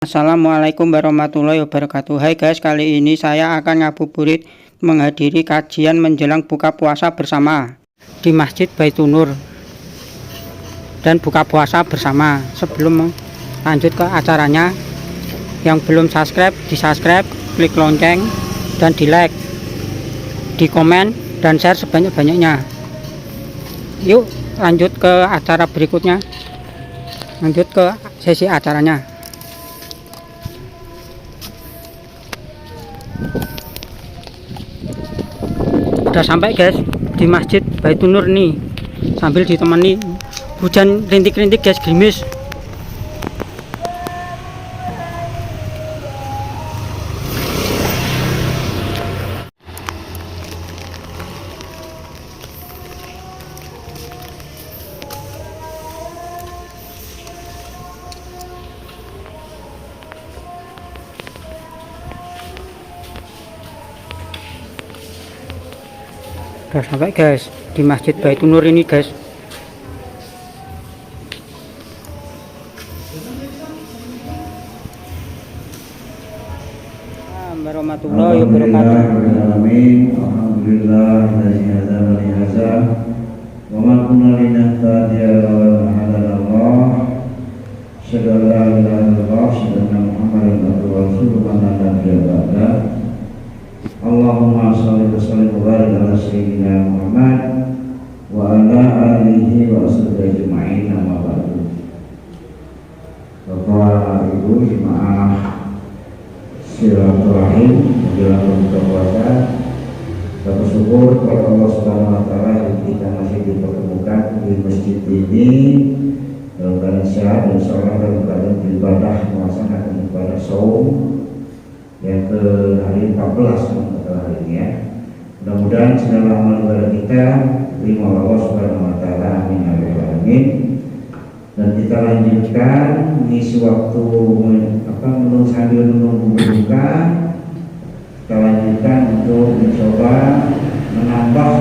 Assalamualaikum warahmatullahi wabarakatuh. Hai guys, kali ini saya akan ngabuburit menghadiri kajian menjelang buka puasa bersama di Masjid Baitur Nur dan buka puasa bersama. Sebelum lanjut ke acaranya, yang belum subscribe di subscribe, klik lonceng dan di like, di komen dan share sebanyak-banyaknya. Yuk lanjut ke acara berikutnya, lanjut ke sesi acaranya. Udah sampai guys di Masjid Baitur Nur nih, sambil ditemani hujan rintik-rintik guys, gerimis. Udah sampai guys di Masjid Baitur Nur ini guys. Warahmatullahi wabarakatuh. Alhamdulillah dari hadza wa li hadza wa ma kunna linahtadiya lawla an hadana Allah. Syada la ilaha illallah syada Muhammadan abduhu wa rasuluhu man la nabiyya ba'da. Allahumma shalli wa sallim wa barik ala sayyidina Muhammad wa ala alihi wa sahbihi ajma'in, amma ba'du. Bapak Ibu jemaah silaturahim menjelang buka puasa, kita bersyukur kepada Allah Subhanahu wa taala yang kita masih dipertemukan di masjid ini dalam keadaan sehat dan seorang dalam keadaan beribadah melaksanakan ibadah saum yang ke hari 14 hari ini ya. Mudah-mudahan segala amal ibadah kita diterima oleh Allah Subhanahu wa taala, amin ya rabbal alamin. Dan kita lanjutkan mengisi waktu sambil menunggu berbuka. Kita lanjutkan untuk mencoba menambah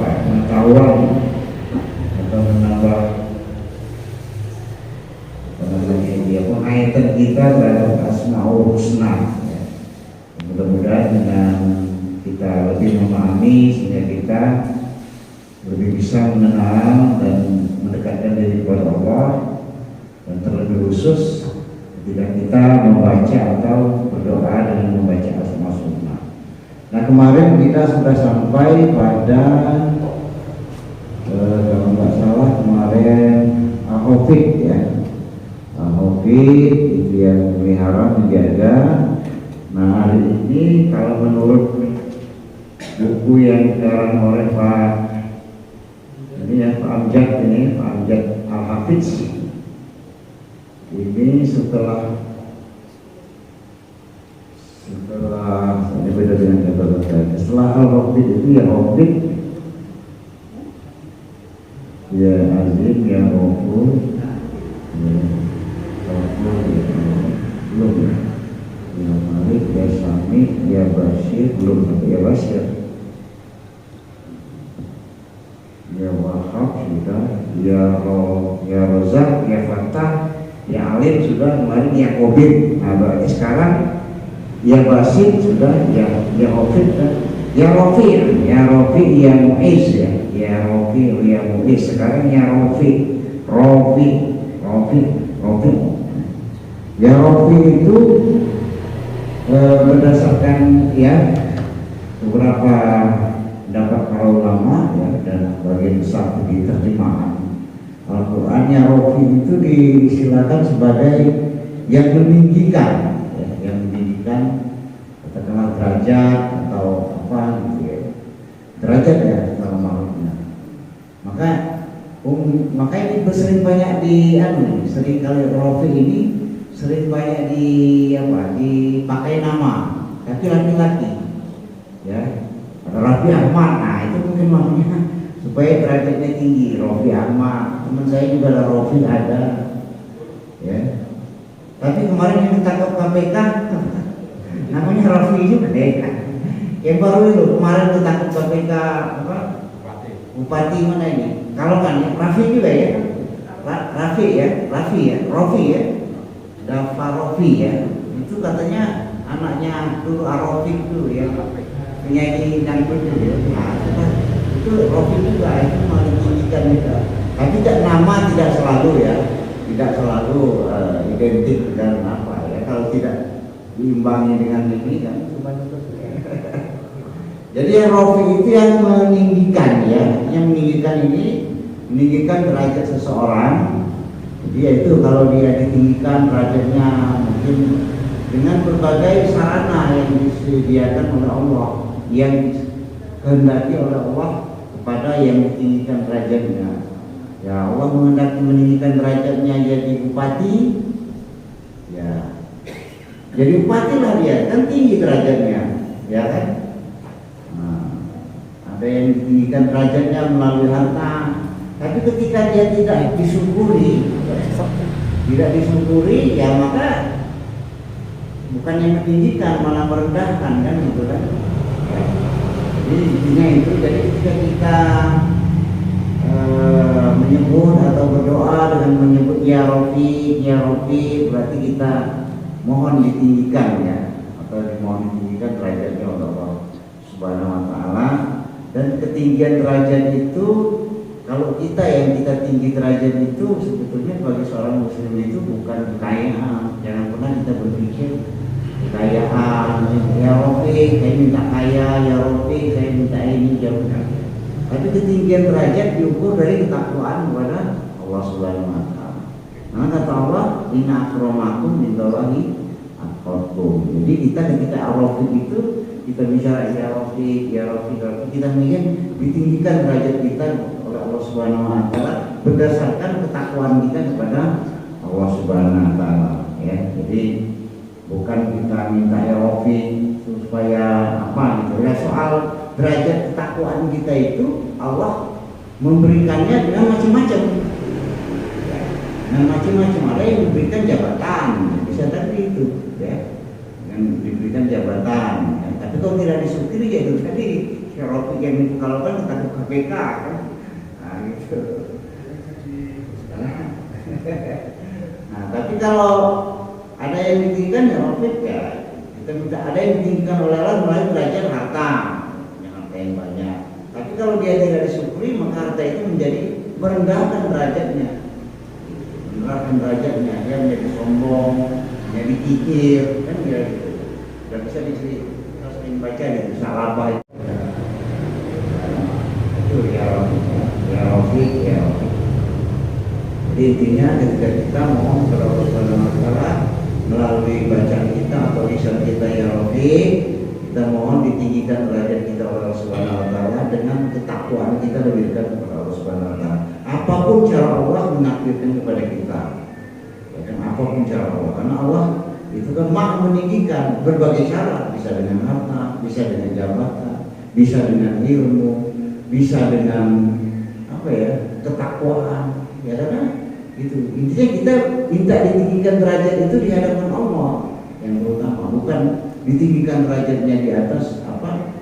pengetahuan atau menambah penghayatan kita dalam Asmaul Husna ya. Mudah-mudahan dengan kita lebih memahami sehingga kita lebih bisa mengenal dan mendekatkan diri kepada Allah, dan terlebih khusus ketika kita membaca atau berdoa dengan membaca Asmaul Husna. Nah, kemarin kita sudah sampai pada kalau nggak salah kemarin Al-Hafid ya. Al-Hafid itu yang memelihara, menjaga. Nah, hari ini kalau menurut buku yang dikarang oleh Pak Amjad Al-Hafiz, ini setelah ini beda dengan kata-kata. Setelah Al-Hafid itu ya Hafid, ya Azim, ya Ghafur, belum ya, ya Malik, ya Sami, ya Bashir, belum sampai ya Bashir, ya Wahab sudah, ya Rozak, ya Fatah, ya Alim sudah, kemarin ya Qobid. Nah, berarti sekarang ya Basit sudah, ya Hafid, ya Rofi, ya Mu'iz ya Rofi, ya Mu'iz. Sekarang ya Rofi. Ya Rofi itu berdasarkan ya beberapa pendapat para ulama ya, dan bagian besar di terjemahan Al-Quran, ya Rofi itu disilakan sebagai yang meninggikan ya, yang meninggikan katakanlah derajat atau apa gitu ya, derajat ya kalau makhluknya. Maka ini sering banyak sering kali Rofi ini sering banyak dipakai nama, tapi laki-laki ya. Ada Rafi Ahmad, nah itu mungkin makanya supaya derajatnya tinggi. Rafi Ahmad, teman saya juga ada Rafi, ada ya. Tapi kemarin yang ditangkap KPK namanya Rafi juga deh. Yang baru itu kemarin ditangkap KPK Bupati mana ini? Kalau kan Rafi juga ya. Rofi ya, Dafa Rofi ya, itu katanya anaknya dulu Arofik tuh ya, penyanyi dangdut itu ya. Nah, itu Rofi juga itu meninggikan juga. Tapi tidak selalu ya, tidak selalu identik dengan apa ya. Kalau tidak diimbangi dengan ini kan cuma itu. Jadi yang Rofi itu yang meninggikan ya, yang meninggikan ini meninggikan derajat seseorang. Dia itu kalau dia ditinggikan derajatnya mungkin dengan berbagai sarana yang disediakan oleh Allah, yang kehendaki oleh Allah kepada yang ditinggikan derajatnya. Ya Allah menghendaki meninggikan derajatnya jadi bupati, ya jadi bupati lah dia, kan tinggi derajatnya, ya kan? Nah, ada yang ditinggikan derajatnya melalui harta. Tapi ketika dia tidak disyukuri, ya maka bukan yang meninggikan malah merendahkan kan gitu kan. Jadi intinya itu, jadi ketika kita menyebut atau berdoa dengan menyebut ya Rofi, berarti kita mohon ditinggikan ya, atau dimohon ditinggikan derajatnya oleh Allah Subhanahu wa taala. Dan ketinggian derajat itu, kalau kita yang kita tinggi derajat itu sebetulnya bagi seorang muslim itu bukan kekayaan. Jangan pernah kita berpikir kekayaan, ya Rofi saya minta kaya, ya Rofi saya minta ini, jauh. Tapi ketinggian derajat diukur dari ketakwaan kepada Allah Subhanahu wa taala. Nah kata Allah, inna akramakum indallahi atqakum. Jadi kita ketika Rofi itu kita bicara ya Rofi, kita ingin ditinggikan derajat kita oleh Allah Subhanahu wa taala berdasarkan ketakwaan kita kepada Allah Subhanahu wa taala ya. Jadi bukan kita minta ya Rofi supaya apa gitu ya. Soal derajat ketakwaan kita itu Allah memberikannya dengan macam-macam. Dengan macam-macam, ada yang diberikan jabatan, bisa tadi itu ya. Dengan diberikan jabatan ya. Tapi kalau tidak disyukuri ya itu tadi Rofi yang dikalaukan kita ke KPK kan. Nah gitu. Nah tapi kalau ada yang ditinggikan ya Rofi ya kita minta, ada yang ditinggikan oleh Allah melalui derajat harta yang banyak. Tapi kalau dia tidak disyukuri maka harta itu menjadi merendahkan derajatnya, dia menjadi sombong, menjadi kikir kan gitu. Tidak bisa disini kita sering baca di Salabah itu ya Rofi. Jadi intinya ketika kita mohon kepada Allah Subhanahu wa taala melalui bacaan kita atau lisan kita ya Rofi, kita mohon ditinggikan derajat kita oleh Allah Subhanahu wa taala dengan ketakwaan kita lebih dekat kepada Allah Subhanahu wa taala. Apapun cara Allah menakdirkan kepada kita. Ya kan, apapun cara Allah, karena Allah itu kan maha meninggikan berbagai cara, bisa dengan harta, bisa dengan jabatan, bisa dengan ilmu, bisa dengan apa ya, ketakwaan, ya kan? Itu intinya kita minta ditinggikan derajat itu di hadapan Allah yang terutama, bukan ditinggikan derajatnya di atas apa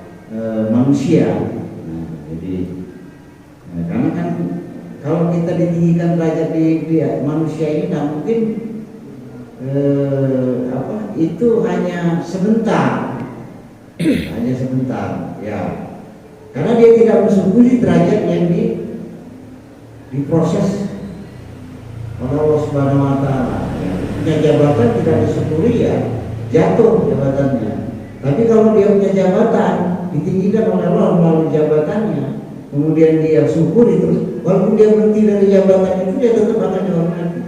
manusia. Nah, jadi karena kan kalau kita ditinggikan derajat di manusia ini, nah mungkin itu hanya sebentar, ya. Karena dia tidak mensyukuri derajat yang diproses oleh Allah Subhanahu wa taala. Ya. Punya jabatan tidak disyukuri ya jatuh jabatannya. Tapi kalau dia punya jabatan ditinggikan oleh Allah melalui jabatannya, kemudian dia syukuri terus, walaupun dia berhenti dari jabatan itu dia tetap akan dihormati.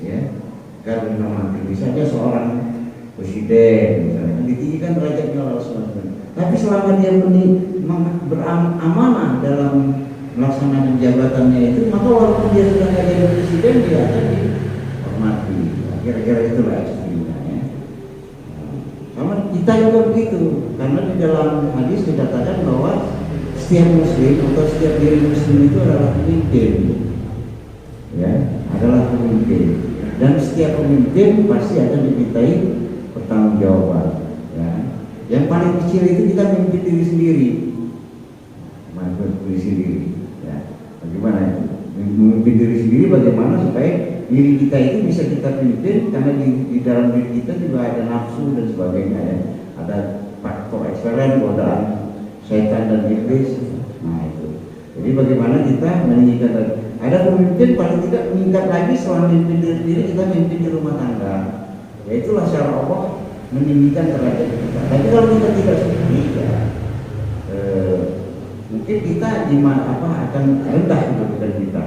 Ya, karena dihormati. Misalnya seorang presiden, misalnya ditinggikan derajatnya oleh Allah Subhanahu wa taala. Tapi selama dia beramanah dalam melaksanakan jabatannya itu, maka walaupun dia sudah tidak jadi presiden, dia akan dihormati. Kira-kira itulah ekstrimnya ya. Sama kita juga begitu, karena di dalam hadis dikatakan bahwa setiap muslim atau setiap diri muslim itu adalah pemimpin, ya, adalah pemimpin. Dan setiap pemimpin pasti akan dimintai pertanggungjawaban. Ya. Yang paling kecil itu kita memimpin diri sendiri, bagaimana itu? Memimpin diri sendiri bagaimana supaya diri kita itu bisa kita pimpin, karena di dalam diri kita juga ada nafsu dan sebagainya ya. Ada faktor eksternal, godaan setan dan iblis. Nah itu. Jadi bagaimana kita meninggikan tadi. Ada pemimpin paling tidak meningkat lagi setelah memimpin diri kita memimpin di rumah tangga. Ya itulah cara Allah meninggikan derajat kita. Tapi kalau kita tidak seperti ya, mungkin kita akan rendah kedudukan kita.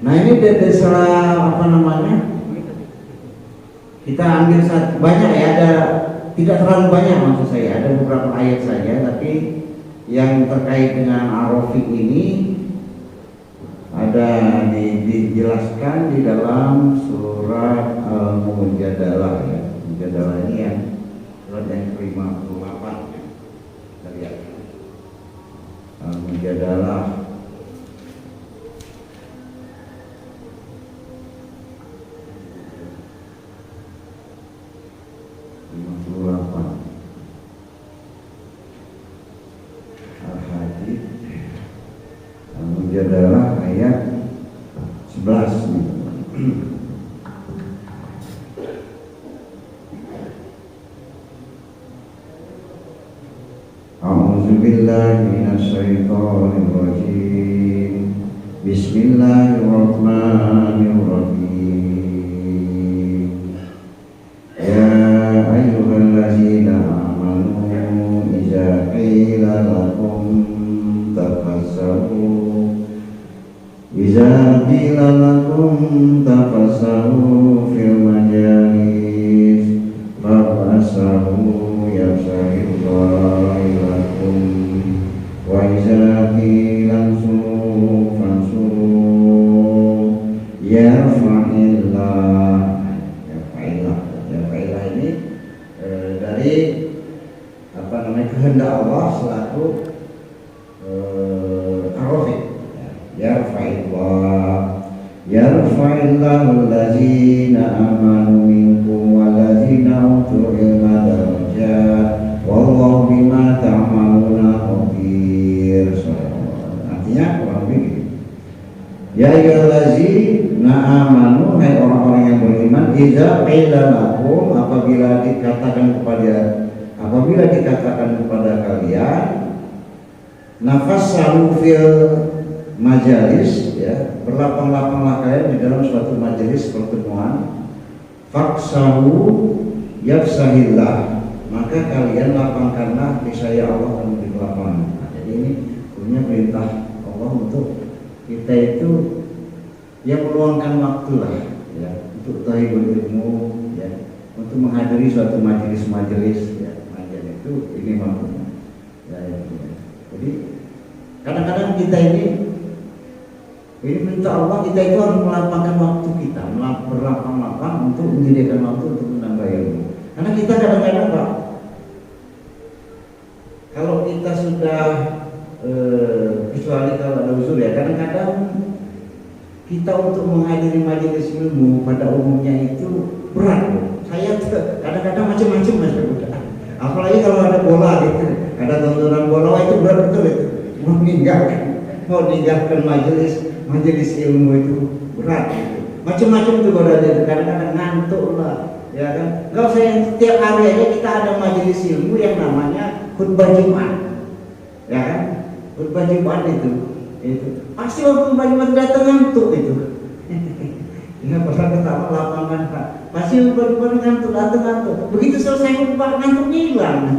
Nah ini dari salah kita ambil banyak ya, ada tidak terlalu banyak maksud saya, ada beberapa ayat saja, tapi yang terkait dengan Ar-Rafiq ini ada dijelaskan di dalam surat Al-Mujadalah ya. Mujadalah ini yang surat yang ke-58 ya. Kita lihat Al-Mujadalah adalah ayat 11 A'udzubillahi minasyaitonir rajim. Bismillahirrahmanirrahim. Ya ayyuhallazina amanu idza qila lakum tafassahu Iza qila lakum tafassahu fil majalis fafassahu yafsahillahu lakum wa iza qila fansuru yarfa'illah. Yarfa'illah ini dari kehendak Allah selaku Ar-Rafiq. Yarfa'illahu allazina amanu minkum wallazina utul ilma darajat wallahu bima ta'maluna khabir. Artinya kurang lebih ya ayyuhallazina amanu, hai orang-orang yang beriman, idza qila lakum, apabila dikatakan kepada kalian, nafassahu fil majalis ya, berlapang-lapanglah kalian di dalam suatu majelis pertemuan, faksahu yafsahillah, maka kalian lapangkanlah niscaya Allah akan memberi lapangan. Nah, jadi ini punya perintah Allah untuk kita itu ya meluangkan waktu lah ya, untuk talibul ilmu ya, untuk menghadiri suatu majelis ya, majelis itu ini maksudnya ya. Jadi kadang-kadang kita ini minta Allah, kita itu harus melapangkan waktu kita, berlapang-lapang untuk menyediakan waktu untuk menambah ilmu. Karena kita kadang-kadang Pak, kalau kita sudah kecuali kalau ada usul ya, kadang-kadang kita untuk menghadiri majelis ilmu pada umumnya itu berat loh. Saya kadang-kadang macam-macam mas udah. Apalagi kalau ada bola gitu, ada tontonan bola, itu berat betul itu. Mau meninggalkan majelis ilmu itu berat gitu. Macam-macam tuh godanya, kadang-kadang ngantuk lah ya kan. Kalau saya setiap hari aja kita ada majelis ilmu yang namanya khutbah Jumat ya kan. Khutbah Jumat itu pasti waktu khutbah Jumat datang ngantuk itu. Ya pernah ketawa lapangan Pak, pasti khutbah Jumat ngantuk, datang ngantuk, begitu selesai khutbah ngantuk hilang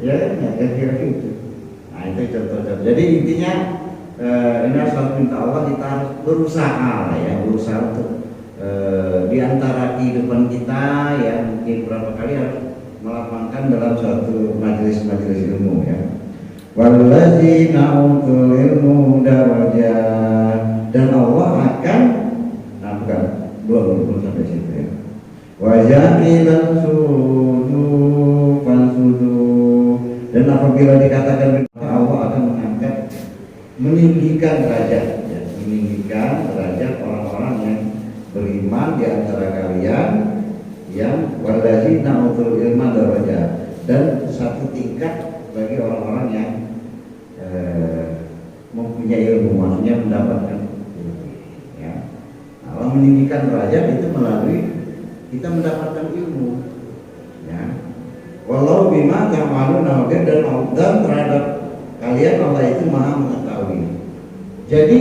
ya kan, ya kira-kira gitu. Nah itu contoh-contoh. Jadi intinya ini harus minta Allah, kita harus berusaha untuk di antara kehidupan kita ya, mungkin berapa kali harus melapangkan dalam suatu majelis ilmu ya. Wallazina utul ilmu darajat, dan Allah akan belum sampai situ ya. Wajahilan fansudu, dan apabila dikatakan Allah akan mengangkat, meninggikan derajat ya, meninggikan derajat orang-orang yang beriman di antara kalian, yang wallazina utul ilma darajat, dan satu tingkat bagi orang-orang yang mempunyai ilmu, maksudnya mendapatkan meninggikan derajat itu melalui kita mendapatkan ilmu. Ya. Walau bima ta'maluna, dan terhadap kalian Allah itu maha mengetahui. Jadi,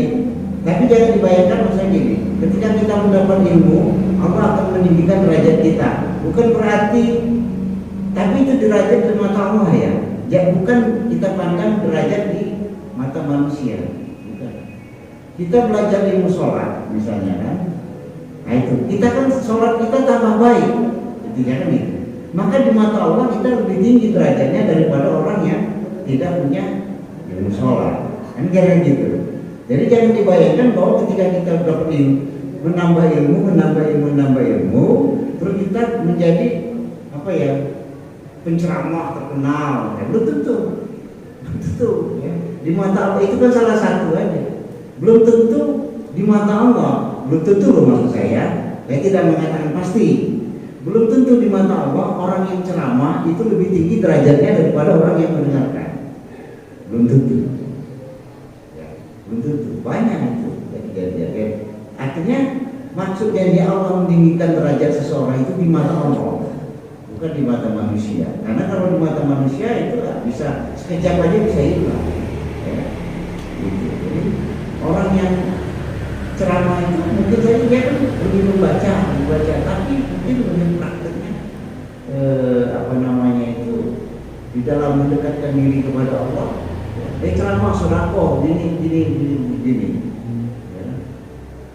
tapi jangan dibayangkan masa gini, ketika kita mendapat ilmu, Allah akan meninggikan derajat kita. Bukan berarti, tapi itu derajat di mata Allah ya. Bukan kita pandang derajat di mata manusia. Bukan. Kita belajar ilmu sholat misalnya kan, nah itu kita kan sholat kita tambah baik, ketika kan itu. Maka di mata Allah kita lebih tinggi derajatnya daripada orang yang tidak punya ilmu sholat. Kan kira gitu. Jadi jangan dibayangkan bahwa ketika kita dapat menambah ilmu, terus kita menjadi apa ya, penceramah terkenal. Ya, belum tentu. Ya. Di mata Allah itu kan salah satu aja. Belum tentu di mata Allah. Belum tentu loh maksud saya. Saya tidak mengatakan pasti. Belum tentu di mata Allah orang yang ceramah itu lebih tinggi derajatnya daripada orang yang mendengarkan. Belum tentu. Ya, belum tentu. Banyak itu kejadian. Artinya maksudnya dia Allah meninggikan derajat seseorang itu di mata Allah, bukan di mata manusia. Karena kalau di mata manusia itu bisa sekejap aja bisa hilang. Ya. Gitu. Jadi orang yang ceramah itu mungkin saja dia kan lebih membaca, tapi mungkin lebih prakteknya di dalam mendekatkan diri kepada Allah. Dia ceramah sedekah gini. Ya.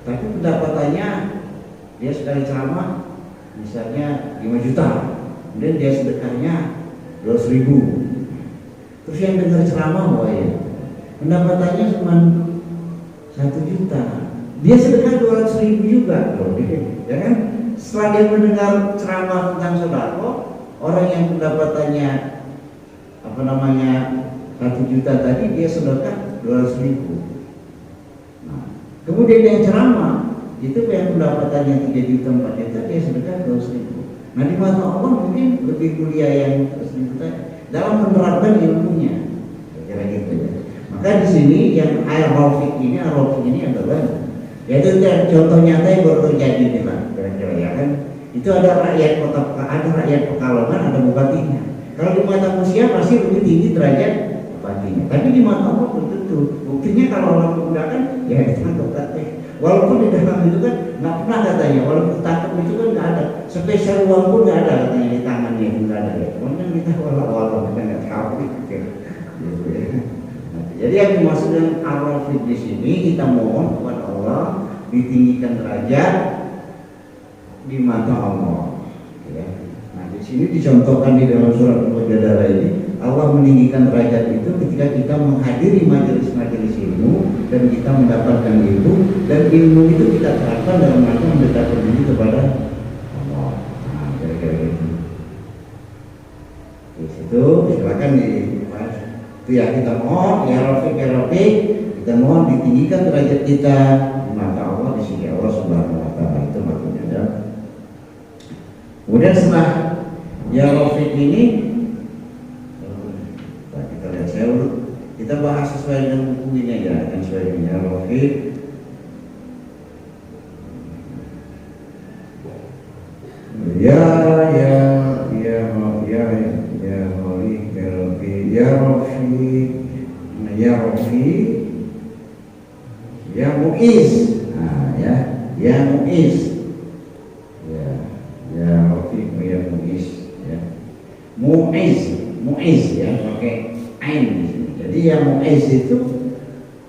Tapi pendapatannya dia sekali ceramah misalnya 5 juta, kemudian dia sedekahnya 200.000. Terus yang dengar ceramah pendapatannya cuma 1 juta. Dia sedekah 200.000 juga, ya kan? Setelah dia mendengar ceramah tentang sedekah, orang yang pendapatannya 1 juta tadi dia sedekah 200.000. Nah, kemudian yang ceramah itu yang pendapatannya 3 juta 4 juta dia sedekah 200.000. Nah di mata Allah mungkin lebih mulia yang 100.000 tadi dalam menerapkan ilmunya, kira gitu ya. Maka di sini yang Ar-Rafiq ini adalah yaitu contoh nyata yang baru terjadi nih Pak, kira-kira ya kan. Itu ada rakyat Pekalongan, ada bupatinya. Kalau di mata manusia pasti lebih tinggi derajat bupatinya. Tapi di mata Allah belum tentu. Buktinya kalau orang menggunakan ya ditangkap katanya. Walaupun di dalam itu kan nggak pernah katanya. Walaupun tangkap itu kan nggak ada. Spesial uang pun nggak ada katanya di tangannya itu nggak ada. Ya. Cuman kan kita walau kita nggak tahu gitu ya. Jadi yang dimaksud dengan Ar-Rafiq di sini kita mohon kepada Allah ditinggikan derajat di mata Allah. Ya. Nah di sini dicontohkan di dalam surat Al-Mujadalah ini Allah meninggikan derajat itu ketika kita menghadiri majelis-majelis ilmu dan kita mendapatkan ilmu, dan ilmu itu kita terapkan dalam rangka mendekatkan diri kepada Allah. Nah kira-kira gitu. Di situ silakan dibahas. Itu ya kita mohon ya Rafiq, kita mohon ditinggikan derajat kita di mata Allah, di sisi Allah Subhanahu wa taala. Itu maksudnya ya. Kemudian setelah ya Rafiq ini kita lihat kita bahas sesuai dengan buku ini aja, kan sesuai dengan ya Rafiq. Ya Muiz, nah ya Muiz, ya Rafiq ya Muiz, ya Muiz ya pakai ain di sini. Jadi ya Muiz itu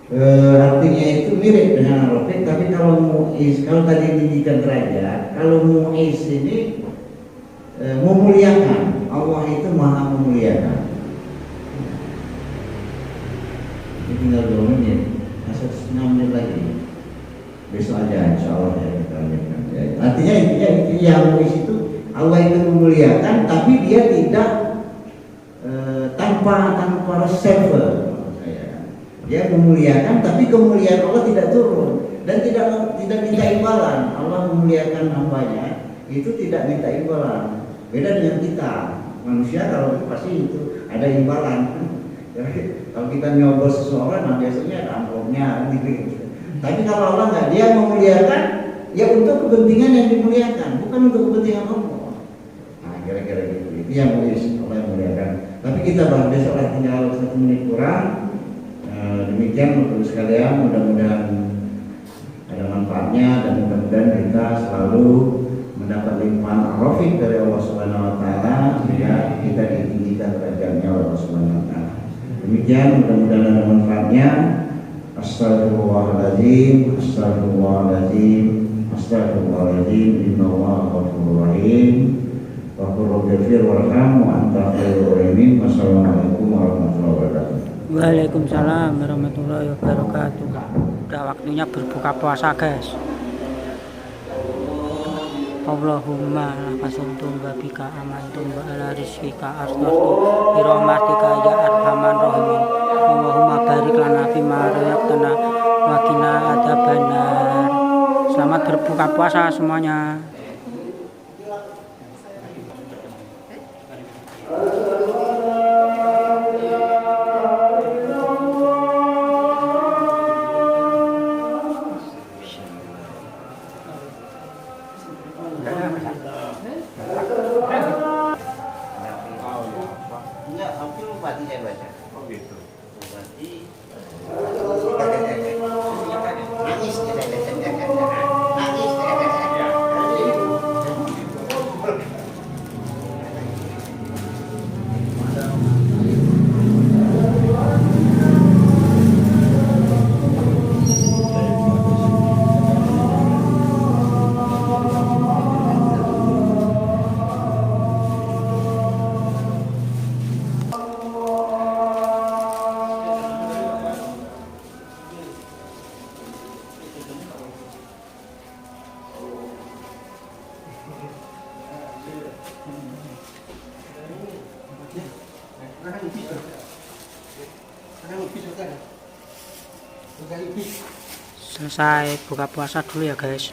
artinya itu mirip dengan Rafiq, tapi kalau Muiz, kalau tadi meninggikan derajat, kalau Muiz ini memuliakan. Allah itu maha memuliakan. Ini tinggal 2 menit, masuk 6 menit lagi. Besok aja insya Allah ya kita lanjutkan. Artinya yang Muiz itu Allah itu memuliakan, tapi dia tidak tanpa reserve. Dia memuliakan, tapi kemuliaan Allah tidak turun dan tidak minta imbalan. Allah memuliakan hambanya itu tidak minta imbalan. Beda dengan kita manusia, kalau pasti itu ada imbalan. Kalau kita nyobos seseorang, nah biasanya ada amplopnya gitu. Tapi kalau Allah nggak, dia memuliakan ya untuk kepentingan yang dimuliakan, bukan untuk kepentingan Allah. Nah, kira-kira gitu. Itu yang Allah yang muliakan. Tapi kita bahas besok lah, tinggal 1 menit kurang. Demikian untuk sekalian, mudah-mudahan ada manfaatnya dan mudah-mudahan kita selalu mendapat limpahan ar-rafiq dari Allah Subhanahu wa taala sehingga kita ditinggikan derajatnya oleh Allah Subhanahu wa taala. Demikian, mudah-mudahan ada manfaatnya. Astagfirullahaladzim, astagfirullahaladzim, astagfirullahaladzim. Innallaha ghafurur rahim. Ghafurur ghafir warham wa anta khairur rahimin. Wassalamualaikum warahmatullahi wabarakatuh. Waalaikumsalam warahmatullahi wabarakatuh. Udah waktunya berbuka puasa, guys. Allahumma lakasuntum wa bika amantum wa ala rizqika asnatu bi rahmatika ya arhamar rahimin. Allahumma barik lana fima razaqtana wa qina adzabannar. Selamat berbuka puasa semuanya. Enggak, hampir bupati saya baca. Oh gitu. Bupati. Nangis Selesai buka puasa dulu ya, guys.